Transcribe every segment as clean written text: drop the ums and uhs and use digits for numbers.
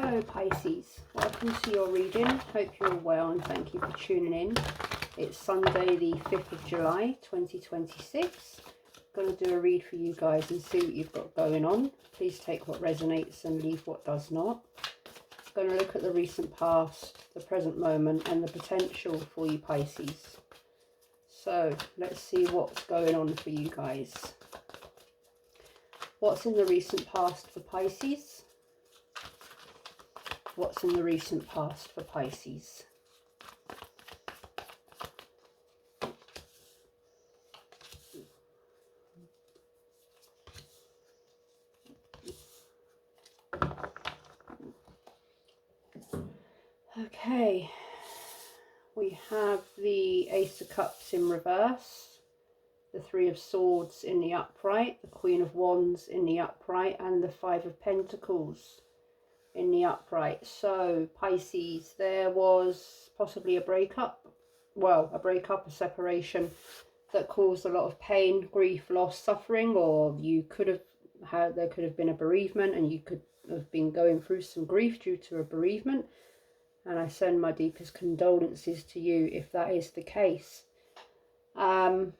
Hello Pisces, welcome to your reading. Hope you're well and thank you for tuning in. It's Sunday the 5th of July 2026. I'm going to do a read for you guys and see what you've got going on. Please take what resonates and leave what does not. I'm going to look at the recent past, the present moment and the potential for you Pisces. So let's see what's going on for you guys. What's in the recent past for Pisces? What's in the recent past for Pisces? Okay, we have the Ace of Cups in reverse, the Three of Swords in the upright, the Queen of Wands in the upright, and the Five of Pentacles in the upright. So Pisces, there was possibly a breakup, a separation that caused a lot of pain, grief, loss, suffering, or there could have been a bereavement and you could have been going through some grief due to a bereavement, and I send my deepest condolences to you if that is the case. So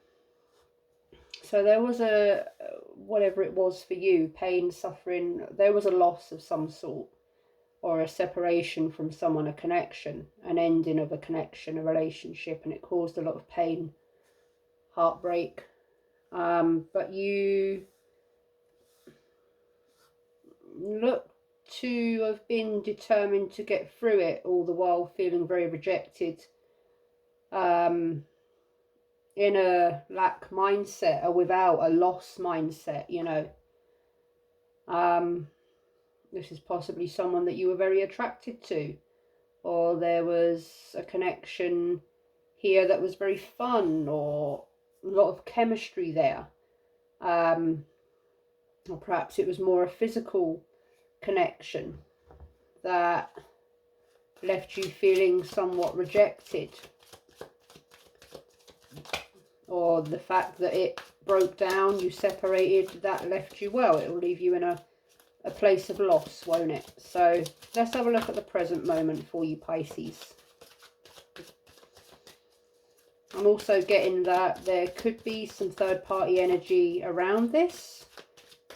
there was whatever it was for you, pain, suffering, there was a loss of some sort, or a separation from someone, a connection, an ending of a connection, a relationship, and it caused a lot of pain, heartbreak. But you look to have been determined to get through it, all the while feeling very rejected, in a lack mindset, or without a loss mindset, you know. This is possibly someone that you were very attracted to, or there was a connection here that was very fun, or a lot of chemistry there, or perhaps it was more a physical connection that left you feeling somewhat rejected, or the fact that it broke down, you separated, that left you, well, it will leave you in a place of loss, won't it? So let's have a look at the present moment for you Pisces. I'm also getting that there could be some third-party energy around this,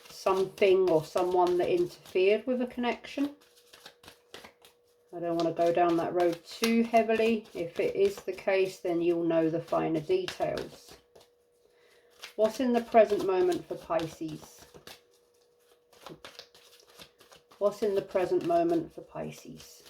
something or someone that interfered with a connection. I don't want to go down that road too heavily. If it is the case, then you'll know the finer details. What's in the present moment for Pisces? What's in the present moment for Pisces?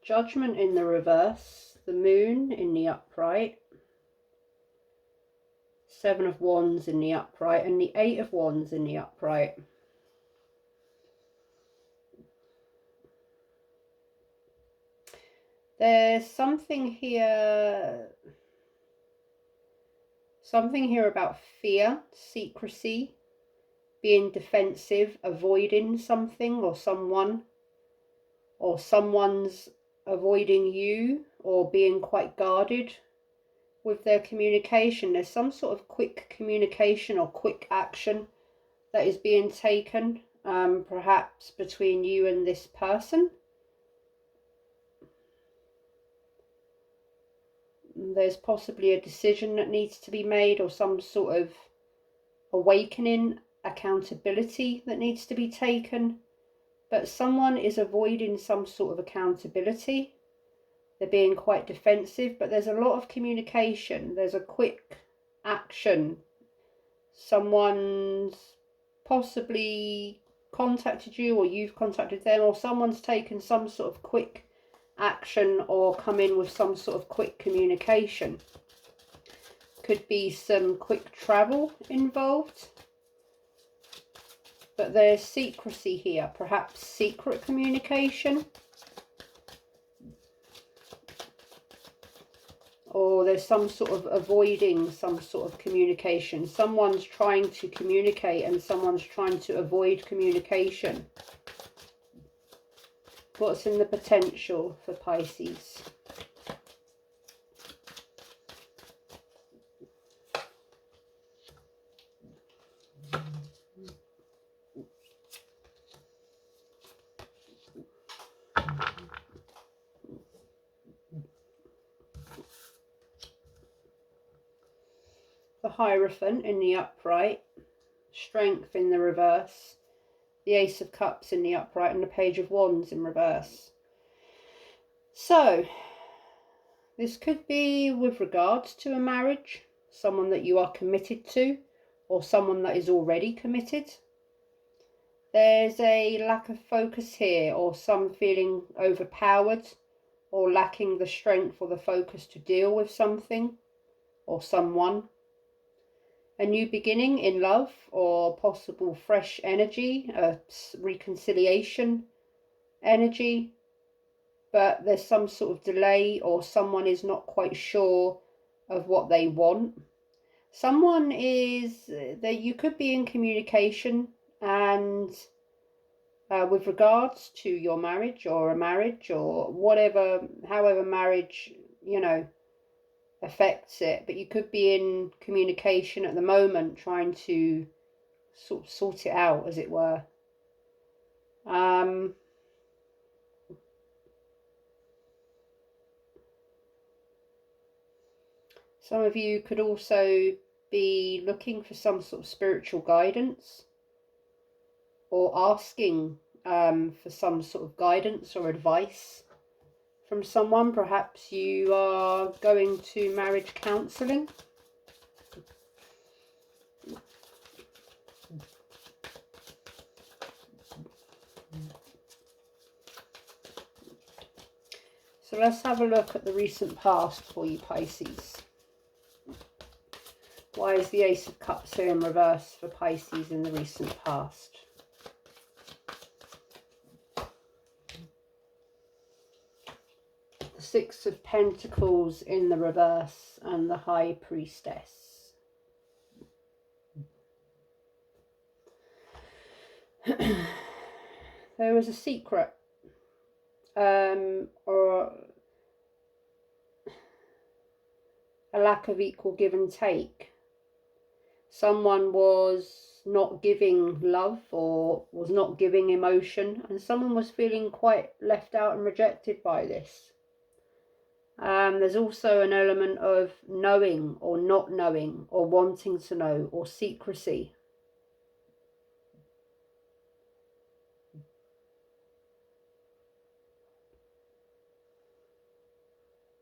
Judgment in the reverse, the Moon in the upright, Seven of Wands in the upright, and the Eight of Wands in the upright. There's something here about fear, secrecy, being defensive, avoiding something or someone, or someone's avoiding you, or being quite guarded with their communication. There's some sort of quick communication or quick action that is being taken, perhaps between you and this person. There's possibly a decision that needs to be made, or some sort of awakening, accountability that needs to be taken. But someone is avoiding some sort of accountability. They're being quite defensive, but there's a lot of communication. There's a quick action. Someone's possibly contacted you, or you've contacted them, or someone's taken some sort of quick action or come in with some sort of quick communication. Could be some quick travel involved. But there's secrecy here, perhaps secret communication. or there's some sort of avoiding some sort of communication. Someone's trying to communicate and someone's trying to avoid communication. What's in the potential for Pisces? The Hierophant in the upright, Strength in the reverse, the Ace of Cups in the upright, and the Page of Wands in reverse. So, this could be with regards to a marriage, someone that you are committed to, or someone that is already committed. There's a lack of focus here, or some feeling overpowered, or lacking the strength or the focus to deal with something or someone. A new beginning in love, or possible fresh energy, a reconciliation energy, but there's some sort of delay, or someone is not quite sure of what they want. Someone is that you could be in communication and with regards to your marriage or a marriage or whatever, however marriage, you know, affects it, but you could be in communication at the moment trying to sort it out, as it were. Some of you could also be looking for some sort of spiritual guidance, or asking for some sort of guidance or advice from someone. Perhaps you are going to marriage counselling. So let's have a look at the recent past for you, Pisces. Why is the Ace of Cups here in reverse for Pisces in the recent past? The Six of Pentacles in the reverse and the High Priestess. There was a secret or a lack of equal give and take. Someone was not giving love or was not giving emotion, and someone was feeling quite left out and rejected by this. There's also an element of knowing or not knowing, or wanting to know, or secrecy.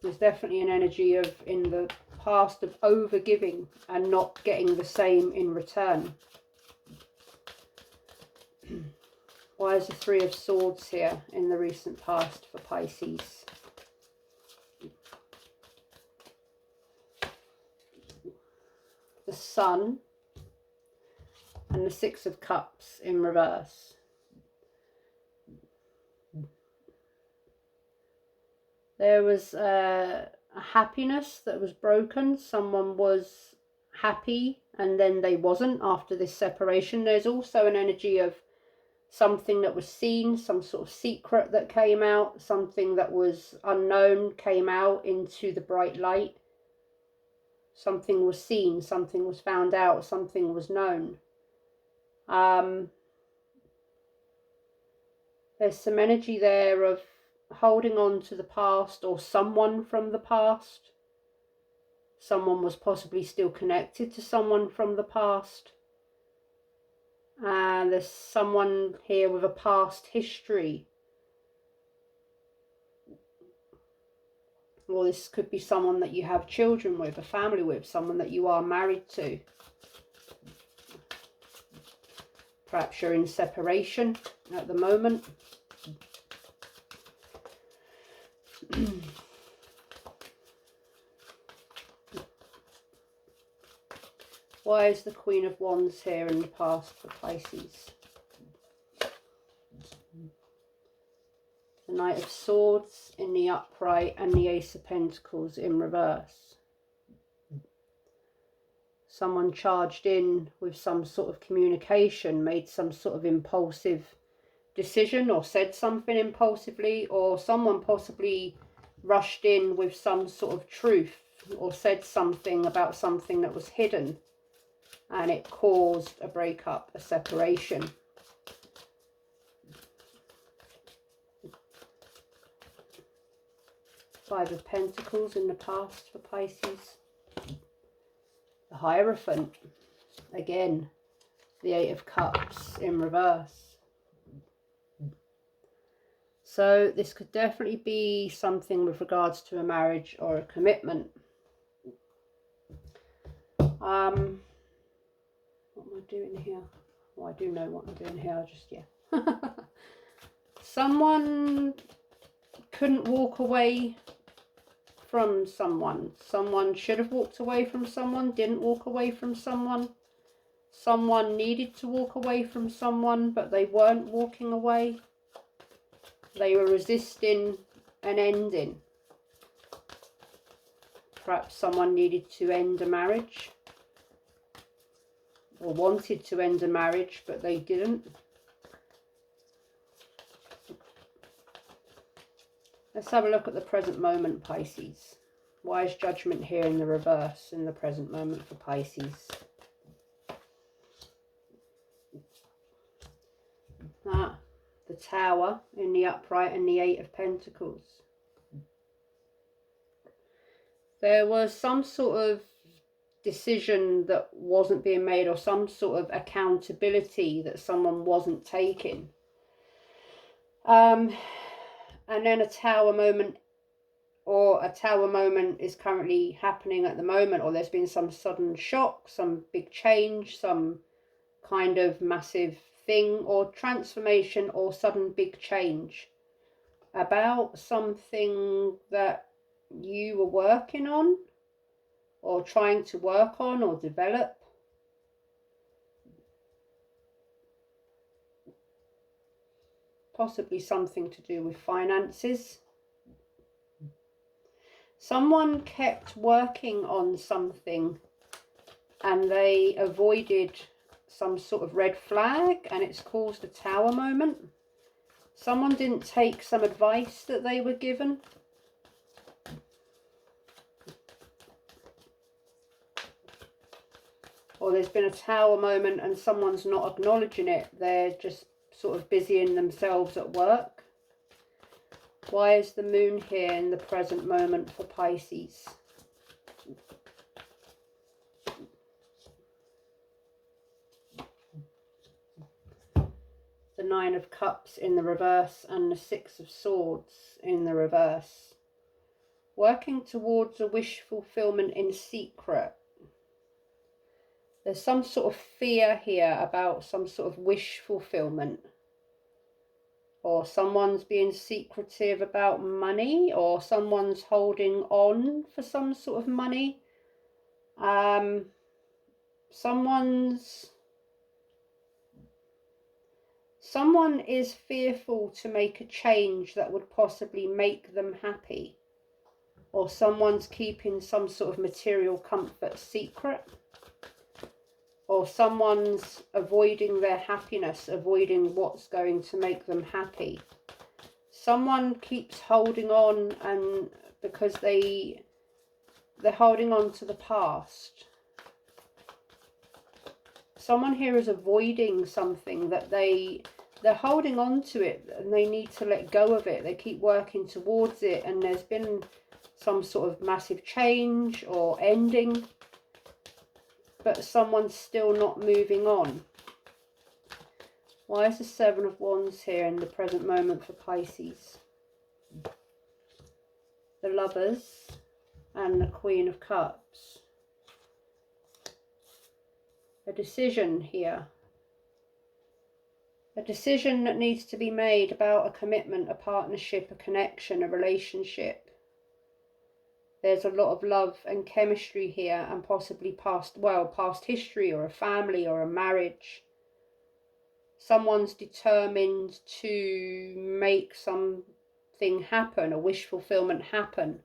There's definitely an energy of, in the past, of over-giving and not getting the same in return. Why is the Three of Swords here in the recent past for Pisces? The Sun and the Six of Cups in reverse. There was a happiness that was broken. Someone was happy and then they wasn't after this separation. There's also an energy of something that was seen, some sort of secret that came out, something that was unknown came out into the bright light. Something was seen, something was found out, something was known. There's some energy there of holding on to the past, or someone from the past. Someone was possibly still connected to someone from the past. And there's someone here with a past history. Or this could be someone that you have children with, a family with, someone that you are married to. Perhaps you're in separation at the moment. Why is the Queen of Wands here in the past for Pisces? The Knight of Swords in the upright and the Ace of Pentacles in reverse. Someone charged in with some sort of communication, made some sort of impulsive decision or said something impulsively, or someone possibly rushed in with some sort of truth or said something about something that was hidden, and it caused a breakup, a separation. Five of Pentacles in the past for Pisces. The Hierophant. Again, the Eight of Cups in reverse. So this could definitely be something with regards to a marriage or a commitment. What am I doing here? Well, I do know what I'm doing here, Someone couldn't walk away from someone. Someone should have walked away from someone, didn't walk away from someone. Someone needed to walk away from someone, but they weren't walking away. They were resisting an ending. Perhaps someone needed to end a marriage, or wanted to end a marriage, but they didn't. Let's have a look at the present moment, Pisces. Why is Judgment here in the reverse in the present moment for Pisces? The Tower in the upright and the Eight of Pentacles. There was some sort of decision that wasn't being made, or some sort of accountability that someone wasn't taking. And then a Tower moment, or a Tower moment is currently happening at the moment, or there's been some sudden shock, some big change, some kind of massive thing or transformation or sudden big change about something that you were working on or trying to work on or develop. Possibly something to do with finances. Someone kept working on something and they avoided some sort of red flag, and it's caused a Tower moment. Someone didn't take some advice that they were given. Or there's been a Tower moment and someone's not acknowledging it. They're just sort of busying themselves at work. Why is the Moon here in the present moment for Pisces? The Nine of Cups in the reverse and the Six of Swords in the reverse. Working towards a wish fulfillment in secret. There's some sort of fear here about some sort of wish fulfillment. Or someone's being secretive about money, or someone's holding on for some sort of money. Someone is fearful to make a change that would possibly make them happy. Or someone's keeping some sort of material comfort secret. Or someone's avoiding their happiness, avoiding what's going to make them happy. Someone keeps holding on, and because they're holding on to the past. Someone here is avoiding something that they're holding on to it, and they need to let go of it. They keep working towards it, and there's been some sort of massive change or ending, but someone's still not moving on. Why is the Seven of Wands here in the present moment for Pisces? The Lovers and the Queen of Cups. A decision here. A decision that needs to be made about a commitment, a partnership, a connection, a relationship. There's a lot of love and chemistry here, and possibly past history, or a family, or a marriage. Someone's determined to make some something happen, a wish fulfillment happen,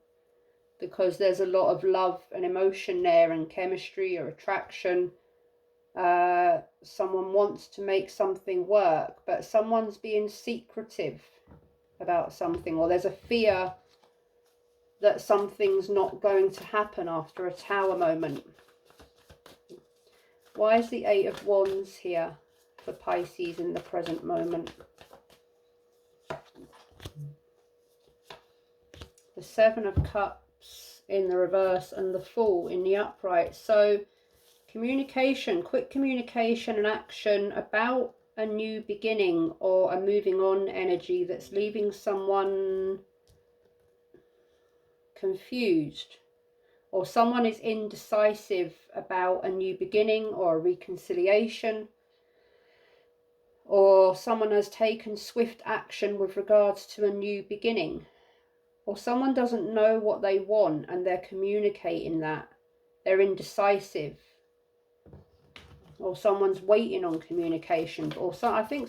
because there's a lot of love and emotion there and chemistry or attraction. Someone wants to make something work, but someone's being secretive about something, or there's a fear that something's not going to happen after a Tower moment. Why is the Eight of Wands here for Pisces in the present moment? The Seven of Cups in the reverse and the Fool in the upright. So communication, quick communication and action about a new beginning or a moving on energy that's leaving someone confused, or someone is indecisive about a new beginning or a reconciliation, or someone has taken swift action with regards to a new beginning, or someone doesn't know what they want and they're communicating that. They're indecisive, or someone's waiting on communication, or so I think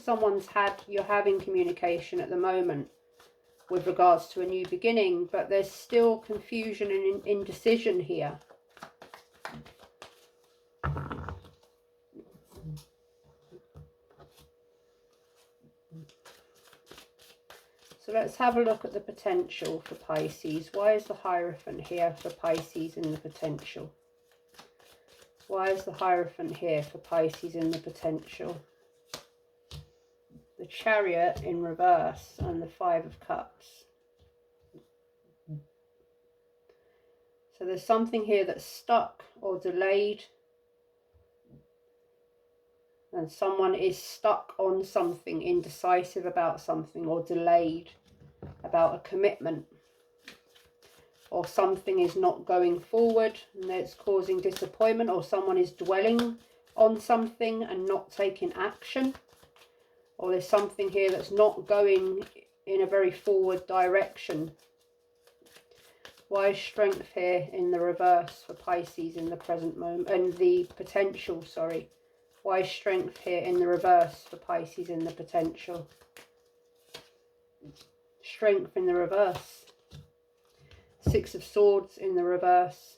you're having communication at the moment with regards to a new beginning, but there's still confusion and indecision here. So let's have a look at the potential for Pisces. Why is the Hierophant here for Pisces in the potential? Why is the Hierophant here for Pisces in the potential? The Chariot in reverse and the Five of Cups. So there's something here that's stuck or delayed. And someone is stuck on something, indecisive about something, or delayed about a commitment. Or something is not going forward and it's causing disappointment, or someone is dwelling on something and not taking action. Or there's something here that's not going in a very forward direction. Why is Strength here in the reverse for Pisces in the present moment, and the potential, sorry. Why is Strength here in the reverse for Pisces in the potential? Strength in the reverse. Six of Swords in the reverse.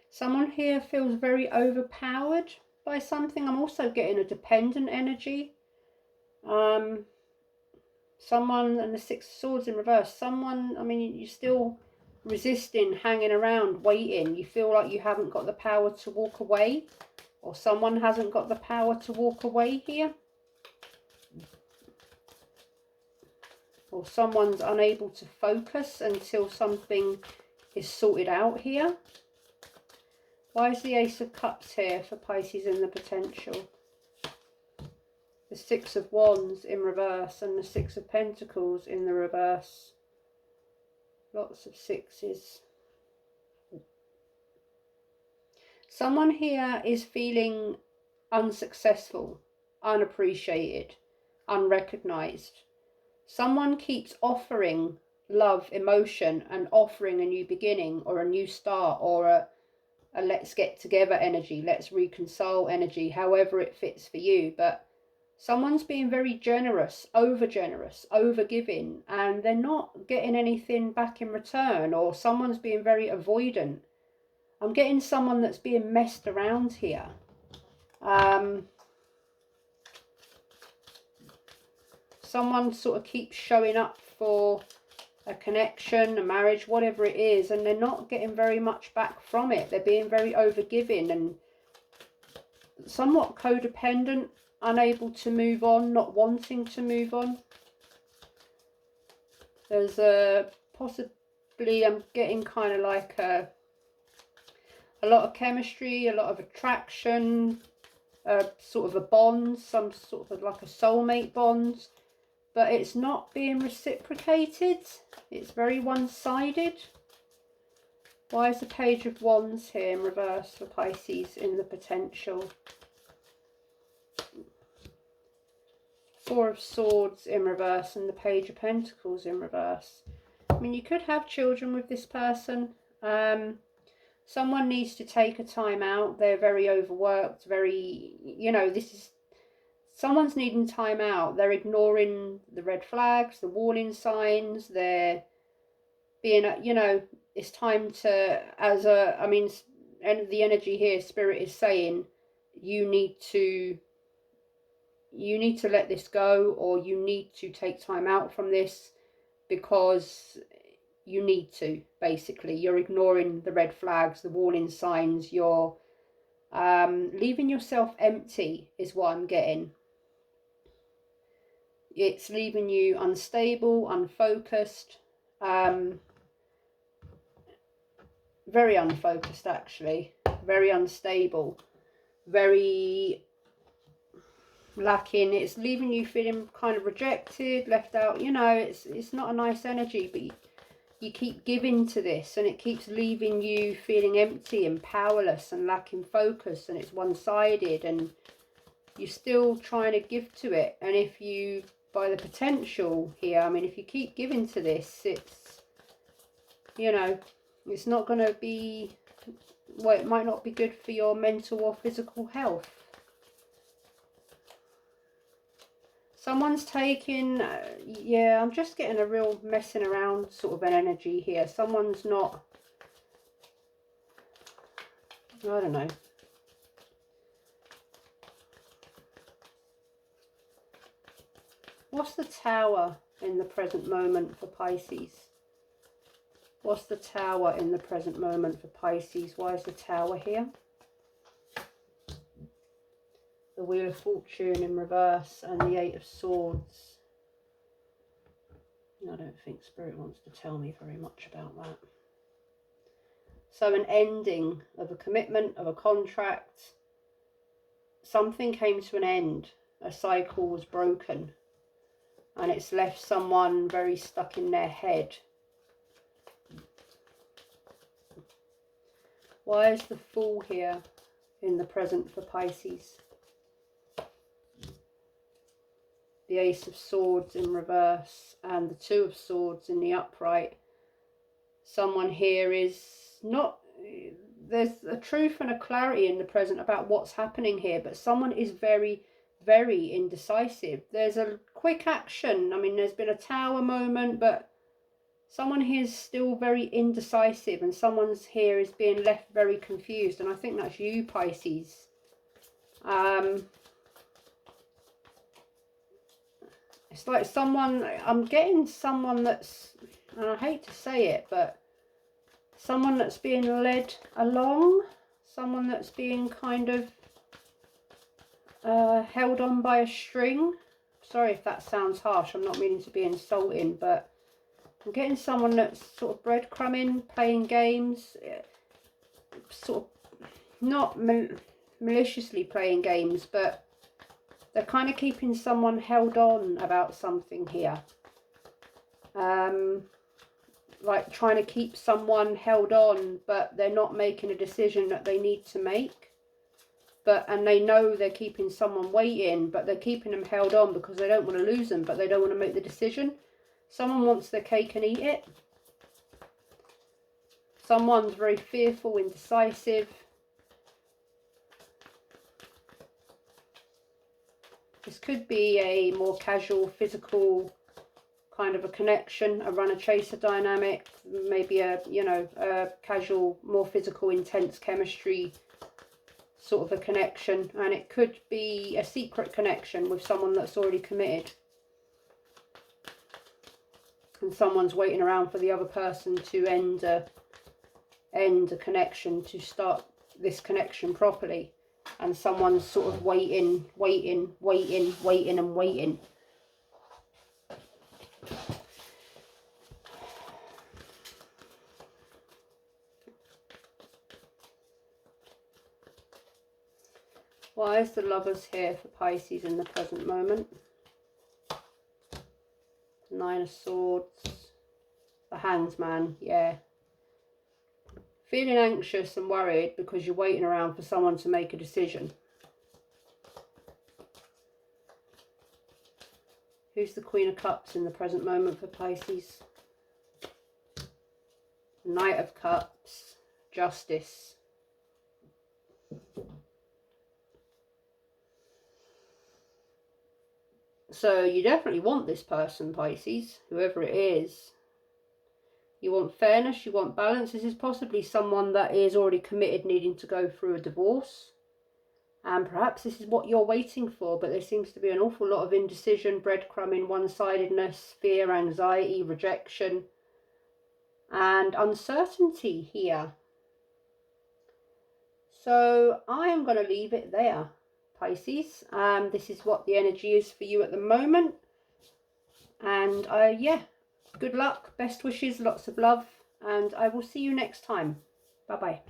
Someone here feels very overpowered by something. I'm also getting a dependent energy. Someone, and the Six of Swords in reverse. Someone, I mean, you're still resisting, hanging around, waiting. You feel like you haven't got the power to walk away. Or someone hasn't got the power to walk away here. Or someone's unable to focus until something is sorted out here. Why is the Ace of Cups here for Pisces in the potential? The Six of Wands in reverse and the Six of Pentacles in the reverse. Lots of sixes. Someone here is feeling unsuccessful, unappreciated, unrecognised. Someone keeps offering love, emotion, and offering a new beginning or a new start, or a let's get together energy, let's reconcile energy, however it fits for you. But someone's being very generous, over giving, and they're not getting anything back in return, or someone's being very avoidant. I'm getting someone that's being messed around here. Someone sort of keeps showing up for a connection, a marriage, whatever it is, and they're not getting very much back from it. They're being very overgiving and somewhat codependent, unable to move on, not wanting to move on. There's possibly, I'm getting kind of like a lot of chemistry, a lot of attraction, sort of a bond, some sort of like a soulmate bond, but it's not being reciprocated. It's very one-sided. Why is the Page of Wands here in reverse for Pisces in the potential? Four of Swords in reverse and the Page of Pentacles in reverse. I mean, you could have children with this person. Someone needs to take a time out. They're very overworked, very, you know, this is, someone's needing time out. They're ignoring the red flags, the warning signs. They're being, you know, it's time to, as a, I mean, and the energy here, Spirit is saying, you need to let this go, or you need to take time out from this, because you need to, basically. You're ignoring the red flags, the warning signs. You're leaving yourself empty is what I'm getting. It's leaving you unstable, unfocused, very unfocused actually, very unstable, very lacking. It's leaving you feeling kind of rejected, left out, you know. It's not a nice energy, but you keep giving to this, and it keeps leaving you feeling empty and powerless and lacking focus, and it's one-sided, and you're still trying to give to it. And if you, by the potential here, I mean, if you keep giving to this, it's, you know, it's not going to be, well, it might not be good for your mental or physical health. Someone's taking, yeah, I'm just getting a real messing around sort of an energy here. Someone's not, I don't know. What's the Tower in the present moment for Pisces? What's the Tower in the present moment for Pisces? Why is the Tower here? The Wheel of Fortune in reverse and the Eight of Swords. I don't think Spirit wants to tell me very much about that. So an ending of a commitment, of a contract. Something came to an end. A cycle was broken. And it's left someone very stuck in their head. Why is the Fool here in the present for Pisces? The Ace of Swords in reverse and the Two of Swords in the upright. Someone here is not, there's a truth and a clarity in the present about what's happening here, but someone is very, very indecisive. There's a quick action. I mean, there's been a Tower moment, but someone here is still very indecisive, and someone's here is being left very confused, and I think that's you, Pisces. It's like someone, I'm getting someone that's, and I hate to say it, but someone that's being led along, someone that's being kind of held on by a string. Sorry if that sounds harsh, I'm not meaning to be insulting, but I'm getting someone that's sort of breadcrumbing, playing games, sort of not maliciously playing games, but they're kind of keeping someone held on about something here. Like trying to keep someone held on, but they're not making a decision that they need to make. And they know they're keeping someone waiting, but they're keeping them held on because they don't want to lose them, but they don't want to make the decision. Someone wants their cake and eat it. Someone's very fearful, indecisive. This could be a more casual, physical kind of a connection, a runner-chaser dynamic, maybe a, you know, a casual, more physical, intense chemistry sort of a connection. And it could be a secret connection with someone that's already committed. And someone's waiting around for the other person to end a connection, to start this connection properly. And someone's sort of waiting. Why is the Lovers here for Pisces in the present moment? Nine of Swords. The Hanged Man, yeah. Feeling anxious and worried because you're waiting around for someone to make a decision. Who's the Queen of Cups in the present moment for Pisces? Knight of Cups. Justice. So you definitely want this person, Pisces, whoever it is. You want fairness, you want balance. This is possibly someone that is already committed, needing to go through a divorce. And perhaps this is what you're waiting for, but there seems to be an awful lot of indecision, breadcrumbing, one-sidedness, fear, anxiety, rejection, and uncertainty here. So I am going to leave it there, Pisces. This is what the energy is for you at the moment. And yeah, good luck, best wishes, lots of love, and I will see you next time. Bye-bye.